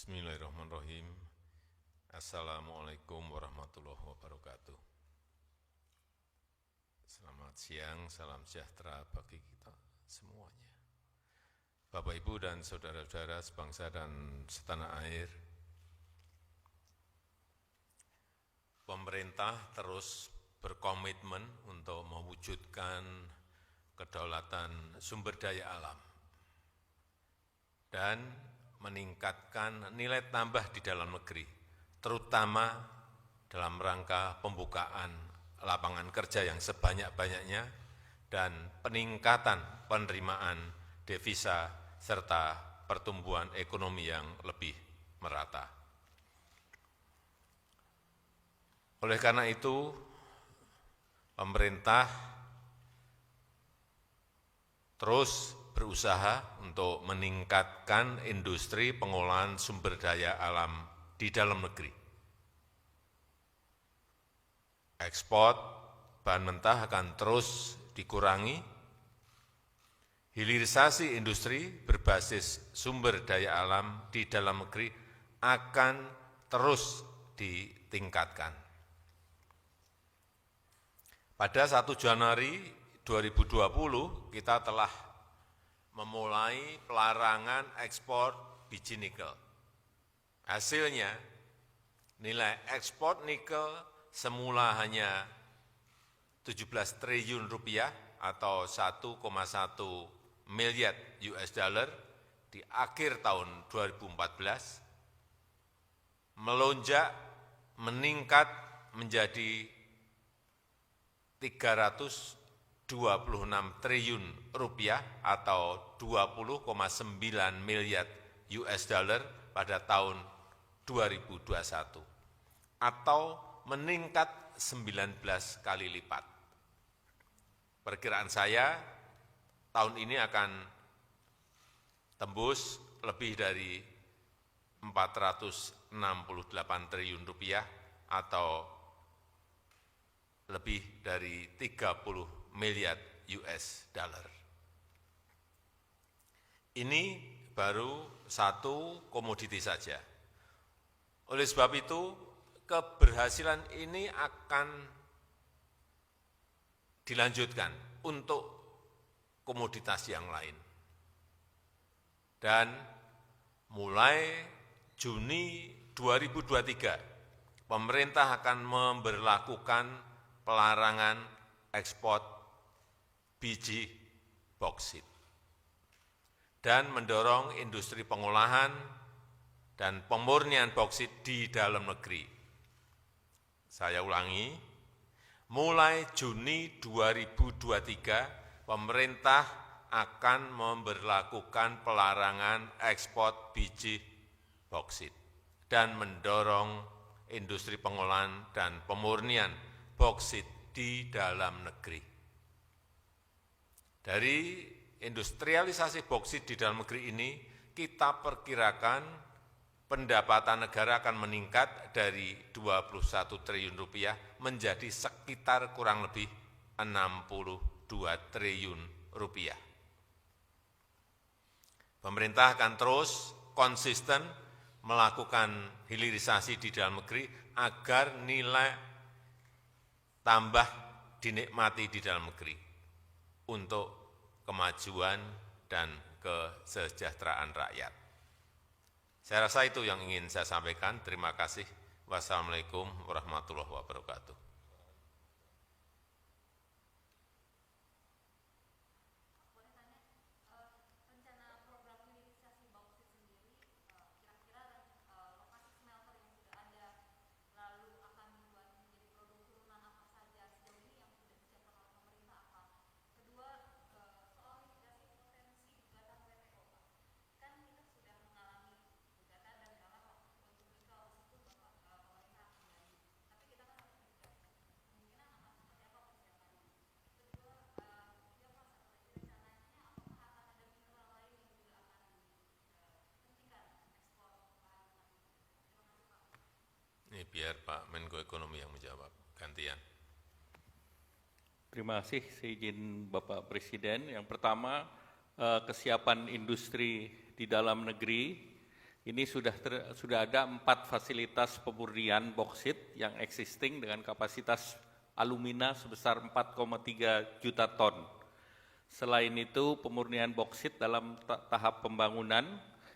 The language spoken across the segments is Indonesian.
Bismillahirrahmanirrahim. Assalamualaikum warahmatullahi wabarakatuh. Selamat siang, salam sejahtera bagi kita semuanya. Bapak, Ibu, dan saudara-saudara sebangsa dan setanah air, pemerintah terus berkomitmen untuk mewujudkan kedaulatan sumber daya alam dan meningkatkan nilai tambah di dalam negeri, terutama dalam rangka pembukaan lapangan kerja yang sebanyak-banyaknya dan peningkatan penerimaan devisa serta pertumbuhan ekonomi yang lebih merata. Oleh karena itu, pemerintah terus berusaha untuk meningkatkan industri pengolahan sumber daya alam di dalam negeri. Ekspor bahan mentah akan terus dikurangi, hilirisasi industri berbasis sumber daya alam di dalam negeri akan terus ditingkatkan. Pada 1 Januari 2020 kita telah memulai pelarangan ekspor biji nikel. Hasilnya, nilai ekspor nikel semula hanya 17 triliun rupiah atau 1,1 miliar US dollar di akhir tahun 2014, melonjak meningkat menjadi 326 triliun rupiah atau 20,9 miliar US dollar pada tahun 2021 atau meningkat 19 kali lipat. Perkiraan saya tahun ini akan tembus lebih dari 468 triliun rupiah atau lebih dari 30 miliar US dollar. Ini baru satu komoditi saja. Oleh sebab itu, keberhasilan ini akan dilanjutkan untuk komoditas yang lain. Dan mulai Juni 2023, pemerintah akan memberlakukan pelarangan ekspor biji boksit dan mendorong industri pengolahan dan pemurnian boksit di dalam negeri. Saya ulangi, mulai Juni 2023, pemerintah akan memberlakukan pelarangan ekspor biji boksit dan mendorong industri pengolahan dan pemurnian boksit di dalam negeri. Dari industrialisasi boksit di dalam negeri ini, kita perkirakan pendapatan negara akan meningkat dari 21 triliun rupiah menjadi sekitar kurang lebih 62 triliun rupiah. Pemerintah akan terus konsisten melakukan hilirisasi di dalam negeri agar nilai tambah dinikmati di dalam negeri untuk kemajuan dan kesejahteraan rakyat. Saya rasa itu yang ingin saya sampaikan. Terima kasih. Wassalamualaikum warahmatullahi wabarakatuh. Ini biar Pak Menko Ekonomi yang menjawab, gantian. Terima kasih, seizin Bapak Presiden. Yang pertama, kesiapan industri di dalam negeri Ini sudah ada 4 fasilitas pemurnian boksit yang existing dengan kapasitas alumina sebesar 4,3 juta ton. Selain itu, pemurnian boksit dalam tahap pembangunan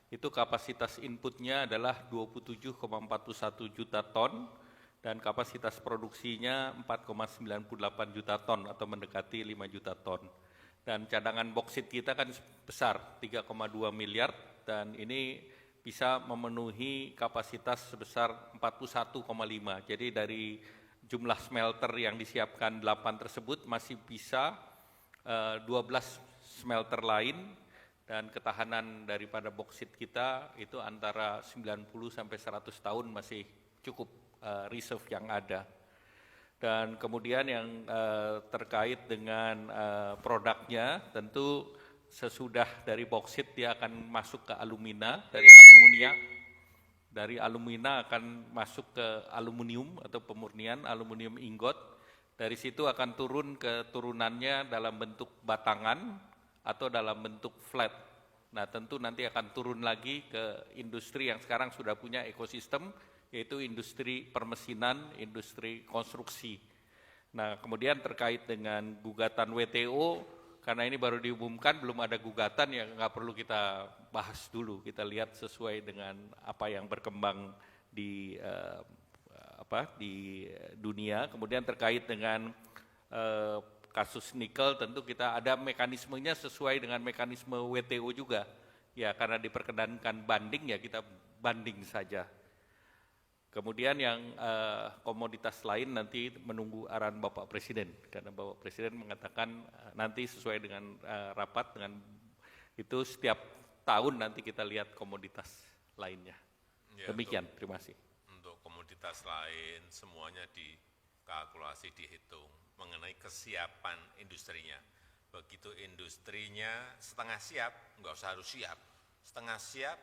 itu kapasitas inputnya adalah 27,41 juta ton dan kapasitas produksinya 4,98 juta ton atau mendekati 5 juta ton. Dan cadangan boksit kita kan besar, 3,2 miliar, dan ini bisa memenuhi kapasitas sebesar 41,5. Jadi dari jumlah smelter yang disiapkan 8 tersebut masih bisa 12 smelter lain, dan ketahanan daripada boksit kita itu antara 90 sampai 100 tahun masih cukup reserve yang ada. Dan kemudian yang terkait dengan produknya, tentu sesudah dari boksit dia akan masuk ke alumina, dari alumina akan masuk ke aluminium atau pemurnian aluminium ingot. Dari situ akan turun ke turunannya dalam bentuk batangan atau dalam bentuk flat. Nah, tentu nanti akan turun lagi ke industri yang sekarang sudah punya ekosistem, yaitu industri permesinan, industri konstruksi. Nah, kemudian terkait dengan gugatan WTO, karena ini baru diumumkan, belum ada gugatan, ya nggak perlu kita bahas dulu. Kita lihat sesuai dengan apa yang berkembang di di dunia. Kemudian terkait dengan kasus nikel, tentu kita ada mekanismenya sesuai dengan mekanisme WTO juga. Ya, karena diperkenankan banding, ya kita banding saja. Kemudian yang komoditas lain nanti menunggu arahan Bapak Presiden, karena Bapak Presiden mengatakan nanti sesuai dengan rapat dengan itu setiap tahun nanti kita lihat komoditas lainnya. Ya, demikian, terima kasih. Untuk komoditas lain semuanya dikalkulasi, dihitung mengenai kesiapan industrinya. Begitu industrinya setengah siap, nggak usah harus siap, setengah siap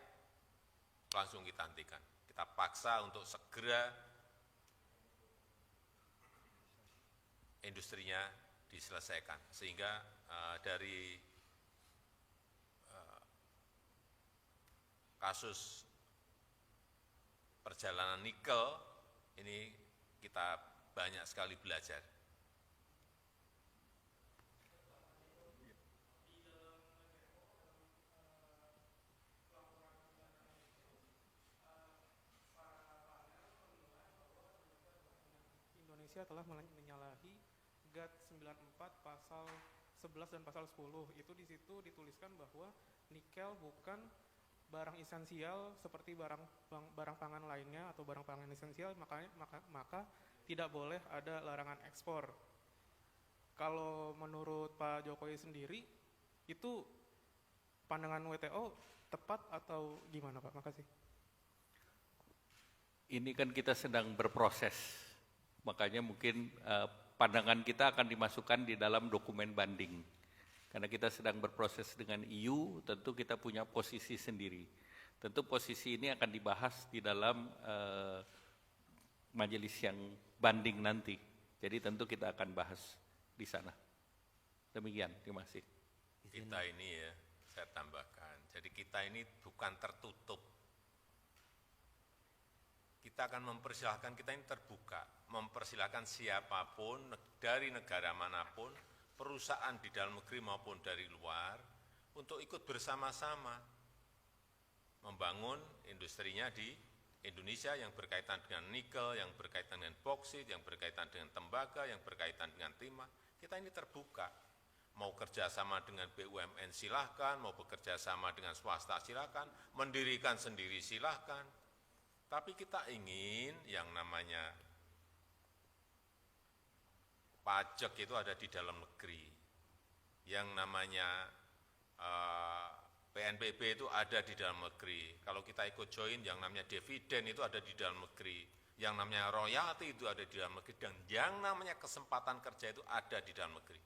langsung kita hentikan. Kita paksa untuk segera industrinya diselesaikan, sehingga dari kasus perjalanan nikel ini kita banyak sekali belajar. Indonesia telah menyalahi GAT 94 pasal 11 dan pasal 10. Itu di situ dituliskan bahwa nikel bukan barang esensial seperti barang pangan lainnya atau barang pangan esensial, maka tidak boleh ada larangan ekspor. Kalau menurut Pak Jokowi sendiri, itu pandangan WTO tepat atau gimana, Pak? Makasih. Ini kan kita sedang berproses, makanya mungkin pandangan kita akan dimasukkan di dalam dokumen banding. Karena kita sedang berproses dengan EU, tentu kita punya posisi sendiri. Tentu posisi ini akan dibahas di dalam majelis yang banding nanti. Jadi tentu kita akan bahas di sana. Demikian, terima kasih. Kita ini ya, saya tambahkan, jadi kita ini bukan tertutup. Kita akan mempersilahkan, kita ini terbuka, mempersilahkan siapapun dari negara manapun, perusahaan di dalam negeri maupun dari luar, untuk ikut bersama-sama membangun industrinya di Indonesia yang berkaitan dengan nikel, yang berkaitan dengan boksit, yang berkaitan dengan tembaga, yang berkaitan dengan timah. Kita ini terbuka. Mau kerjasama dengan BUMN silahkan, mau bekerja sama dengan swasta silahkan, mendirikan sendiri silahkan. Tapi kita ingin yang namanya pajak itu ada di dalam negeri. Yang namanya PNBP itu ada di dalam negeri. Kalau kita ikut join, yang namanya dividen itu ada di dalam negeri. Yang namanya royalti itu ada di dalam negeri. Dan yang namanya kesempatan kerja itu ada di dalam negeri.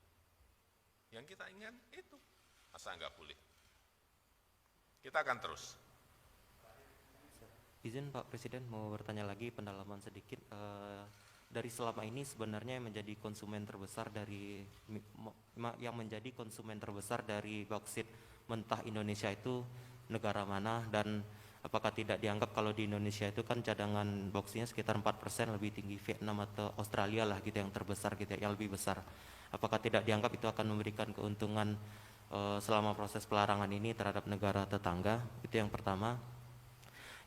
Yang kita ingat itu, asal nggak boleh. Kita akan terus. Izin Pak Presiden mau bertanya lagi, pendalaman sedikit. Dari selama ini sebenarnya yang menjadi konsumen terbesar dari boksit mentah Indonesia itu negara mana, dan apakah tidak dianggap kalau di Indonesia itu kan cadangan bauxitnya sekitar 4% lebih tinggi Vietnam atau Australia lah gitu yang terbesar gitu ya, yang lebih besar. Apakah tidak dianggap itu akan memberikan keuntungan selama proses pelarangan ini terhadap negara tetangga? Itu yang pertama.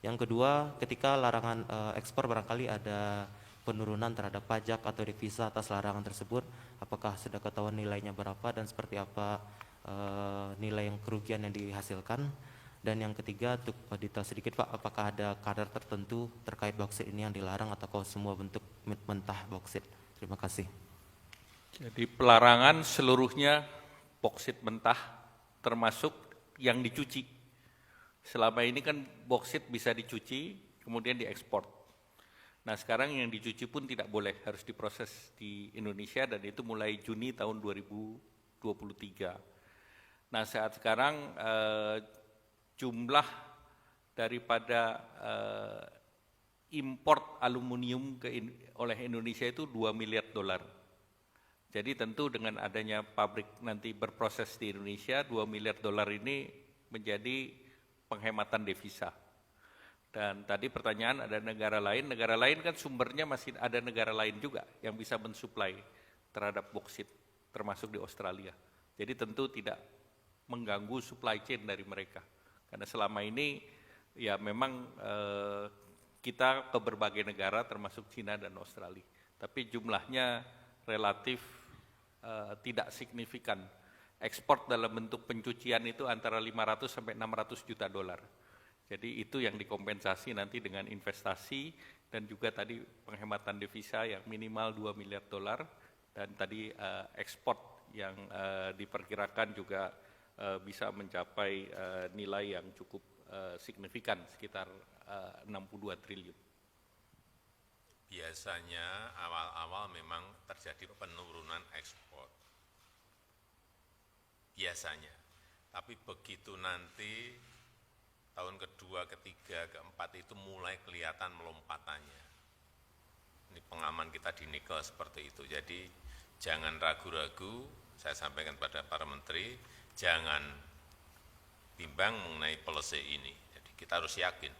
Yang kedua, ketika larangan ekspor barangkali ada penurunan terhadap pajak atau devisa atas larangan tersebut, apakah sudah ketahuan nilainya berapa dan seperti apa nilai yang kerugian yang dihasilkan? Dan yang ketiga, untuk detail sedikit Pak, apakah ada kadar tertentu terkait bauksit ini yang dilarang atau semua bentuk mentah bauksit? Terima kasih. Jadi pelarangan seluruhnya bauksit mentah termasuk yang dicuci. Selama ini kan bauksit bisa dicuci kemudian diekspor. Nah sekarang yang dicuci pun tidak boleh, harus diproses di Indonesia dan itu mulai Juni tahun 2023. Nah saat sekarang jumlah daripada import aluminium oleh Indonesia itu 2 miliar dolar. Jadi tentu dengan adanya pabrik nanti berproses di Indonesia, 2 miliar dolar ini menjadi penghematan devisa. Dan tadi pertanyaan ada negara lain kan sumbernya masih ada negara lain juga yang bisa mensuplai terhadap bauksit, termasuk di Australia. Jadi tentu tidak mengganggu supply chain dari mereka. Karena selama ini ya memang kita ke berbagai negara termasuk Cina dan Australia. Tapi jumlahnya relatif tidak signifikan. Ekspor dalam bentuk pencucian itu antara 500 sampai 600 juta dolar. Jadi itu yang dikompensasi nanti dengan investasi dan juga tadi penghematan devisa yang minimal 2 miliar dolar dan tadi ekspor yang diperkirakan juga bisa mencapai nilai yang cukup signifikan sekitar 62 triliun. Biasanya awal-awal memang terjadi penurunan ekspor. Biasanya. Tapi begitu nanti tahun kedua, ketiga, keempat itu mulai kelihatan melompatannya. Ini pengaman kita di nikel seperti itu. Jadi jangan ragu-ragu, saya sampaikan pada para menteri, jangan bimbang mengenai policy ini. Jadi kita harus yakin.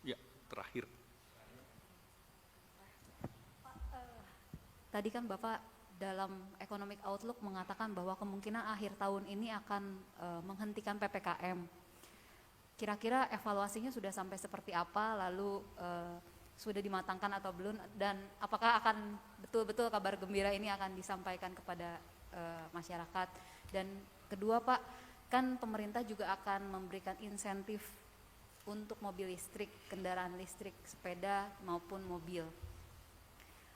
Ya, terakhir. Tadi kan Bapak dalam Economic Outlook mengatakan bahwa kemungkinan akhir tahun ini akan menghentikan PPKM. Kira-kira evaluasinya sudah sampai seperti apa, lalu sudah dimatangkan atau belum, dan apakah akan betul-betul kabar gembira ini akan disampaikan kepada masyarakat? Dan kedua Pak, kan pemerintah juga akan memberikan insentif untuk mobil listrik, kendaraan listrik, sepeda maupun mobil.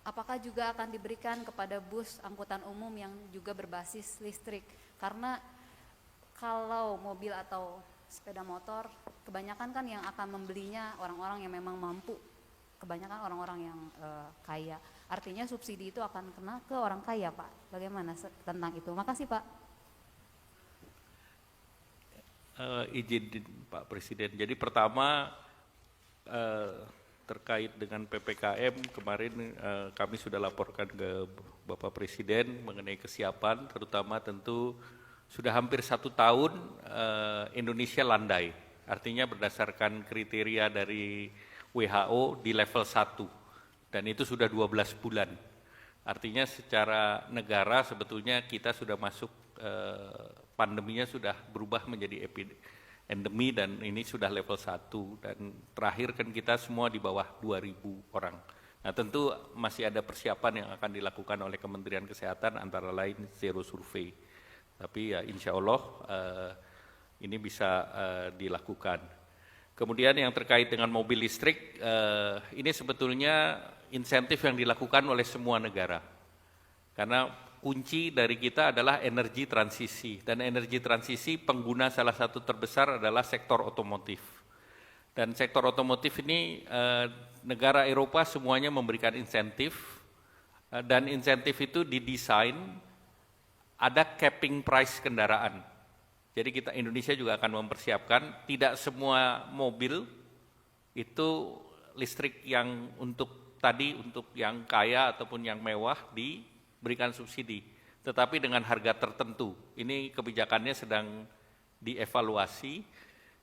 Apakah juga akan diberikan kepada bus angkutan umum yang juga berbasis listrik? Karena kalau mobil atau sepeda motor, kebanyakan kan yang akan membelinya orang-orang yang memang mampu, kebanyakan orang-orang yang kaya. Artinya subsidi itu akan kena ke orang kaya Pak. Bagaimana tentang itu? Makasih Pak. Izin Pak Presiden. Jadi pertama terkait dengan PPKM kemarin kami sudah laporkan ke Bapak Presiden mengenai kesiapan, terutama tentu sudah hampir 1 tahun Indonesia landai. Artinya berdasarkan kriteria dari WHO di level 1 dan itu sudah 12 bulan. Artinya secara negara sebetulnya kita sudah masuk pandeminya sudah berubah menjadi endemi dan ini sudah level 1 dan terakhir kan kita semua di bawah 2.000 orang. Nah tentu masih ada persiapan yang akan dilakukan oleh Kementerian Kesehatan antara lain zero survei. Tapi ya insya Allah ini bisa dilakukan. Kemudian yang terkait dengan mobil listrik, ini sebetulnya insentif yang dilakukan oleh semua negara. Karena kunci dari kita adalah energi transisi, dan energi transisi pengguna salah satu terbesar adalah sektor otomotif. Dan sektor otomotif ini negara Eropa semuanya memberikan insentif, dan insentif itu didesain ada capping price kendaraan. Jadi kita Indonesia juga akan mempersiapkan tidak semua mobil itu listrik yang untuk yang kaya ataupun yang mewah diberikan subsidi. tetapi dengan harga tertentu. Ini kebijakannya sedang dievaluasi.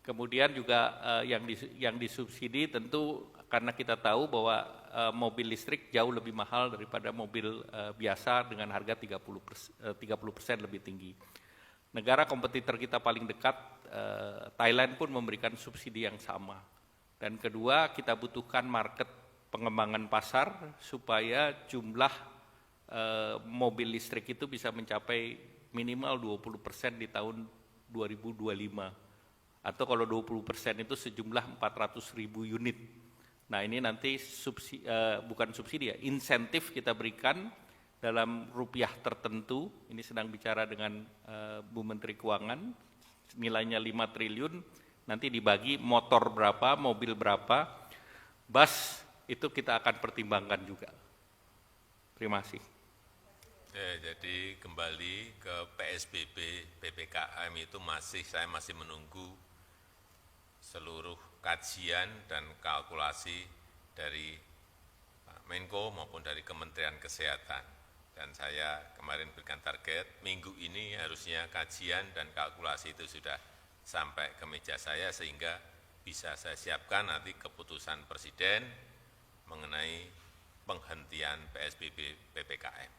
Kemudian juga yang disubsidi tentu karena kita tahu bahwa mobil listrik jauh lebih mahal daripada mobil biasa dengan harga 30% lebih tinggi. Negara kompetitor kita paling dekat, Thailand pun memberikan subsidi yang sama. Dan kedua, kita butuhkan market pengembangan pasar supaya jumlah mobil listrik itu bisa mencapai minimal 20% di tahun 2025. Atau kalau 20% itu sejumlah 400.000 unit. Nah ini nanti bukan subsidi ya, insentif kita berikan dalam rupiah tertentu, ini sedang bicara dengan Bu Menteri Keuangan, nilainya 5 triliun, nanti dibagi motor berapa, mobil berapa, bus itu kita akan pertimbangkan juga. Terima kasih. Jadi kembali ke PSBB, PPKM itu saya masih menunggu seluruh kajian dan kalkulasi dari Pak Menko maupun dari Kementerian Kesehatan. Dan saya kemarin berikan target, minggu ini harusnya kajian dan kalkulasi itu sudah sampai ke meja saya sehingga bisa saya siapkan nanti keputusan Presiden mengenai penghentian PSBB PPKM.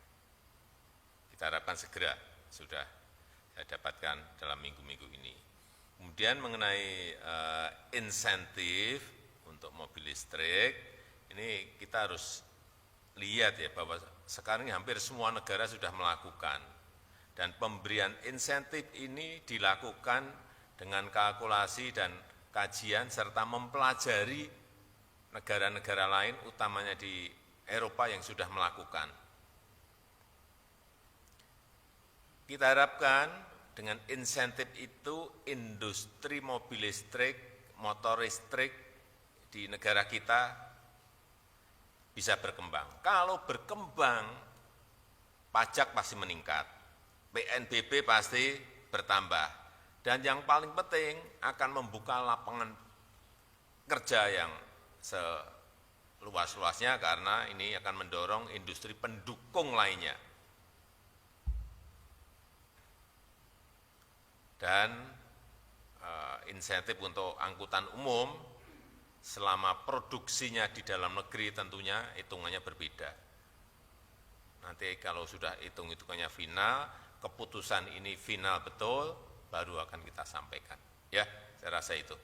Kita harapkan segera sudah saya dapatkan dalam minggu-minggu ini. Kemudian mengenai insentif untuk mobil listrik, ini kita harus lihat ya bahwa sekarang ini hampir semua negara sudah melakukan. Dan pemberian insentif ini dilakukan dengan kalkulasi dan kajian serta mempelajari negara-negara lain, utamanya di Eropa yang sudah melakukan. Kita harapkan dengan insentif itu industri mobil listrik, motor listrik di negara kita bisa berkembang. Kalau berkembang, pajak pasti meningkat, PNBP pasti bertambah, dan yang paling penting akan membuka lapangan kerja yang seluas-luasnya karena ini akan mendorong industri pendukung lainnya. Dan insentif untuk angkutan umum selama produksinya di dalam negeri tentunya hitungannya berbeda. Nanti kalau sudah hitung-hitungannya final, keputusan ini final betul, baru akan kita sampaikan. Ya, saya rasa itu.